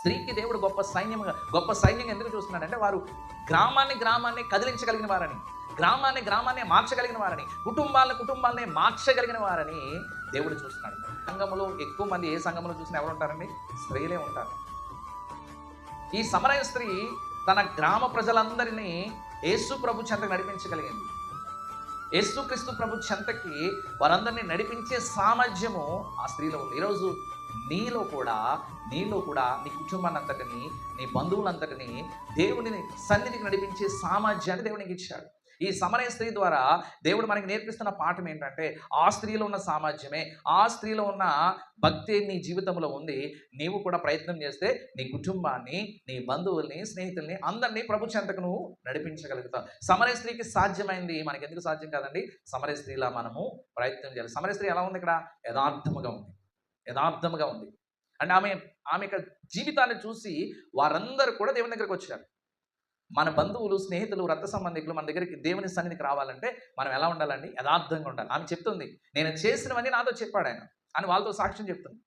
స్త్రీకి దేవుడు గొప్ప సైన్యంగా ఎందుకు చూస్తున్నాడంటే వారు గ్రామాన్ని కదిలించగలిగిన వారని, గ్రామాన్ని మార్చగలిగిన వారని, కుటుంబాలని మార్చగలిగిన వారని దేవుడు చూస్తున్నాడు. సంఘములో ఎక్కువ మంది ఏ సంఘంలో చూసినా ఎవరు ఉంటారండి? స్త్రీలే ఉంటారు. ఈ సమరయ స్త్రీ తన గ్రామ ప్రజలందరినీ యేసు ప్రభు చెంతకు నడిపించగలిగింది. యేసుక్రీస్తు ప్రభు చెంతకి వారందరినీ నడిపించే సామర్థ్యము ఆ స్త్రీలో ఉంది. ఈరోజు నీలో కూడా నీ కుటుంబాన్ని అంతటిని, నీ బంధువులంతటిని దేవుడిని సన్నిధికి నడిపించే సామర్థ్యాన్ని దేవునికి ఇచ్చాడు. ఈ సమరయ స్త్రీ ద్వారా దేవుడు మనకి నేర్పిస్తున్న పాఠం ఏంటంటే, ఆ స్త్రీలో ఉన్న సామర్థ్యమే, ఆ స్త్రీలో ఉన్న భక్తి నీ జీవితంలో ఉంది. నీవు కూడా ప్రయత్నం చేస్తే నీ కుటుంబాన్ని, నీ బంధువుల్ని, స్నేహితుల్ని అందరినీ ప్రభు చెంతకు నువ్వు నడిపించగలుగుతావు. సమరయ స్త్రీకి సాధ్యమైంది, మనకి ఎందుకు సాధ్యం కాదండి? సమరయ స్త్రీలా మనము ప్రయత్నం చేయాలి. సమరయ స్త్రీ ఎలా ఉంది? ఇక్కడ యథార్థముగా ఉంది. అంటే ఆమె యొక్క జీవితాన్ని చూసి వారందరూ కూడా దేవుని దగ్గరికి వచ్చారు. మన బంధువులు, స్నేహితులు, రక్త సంబంధికులు మన దగ్గరికి దేవుని సన్నిధికి రావాలంటే మనం ఎలా ఉండాలండి? యథార్థంగా ఉండాలి. ఆమె చెప్తుంది, నేను చేసినవన్నీ నాతో చెప్పాడు ఆయన అని వాళ్ళతో సాక్ష్యం చెప్తుంది.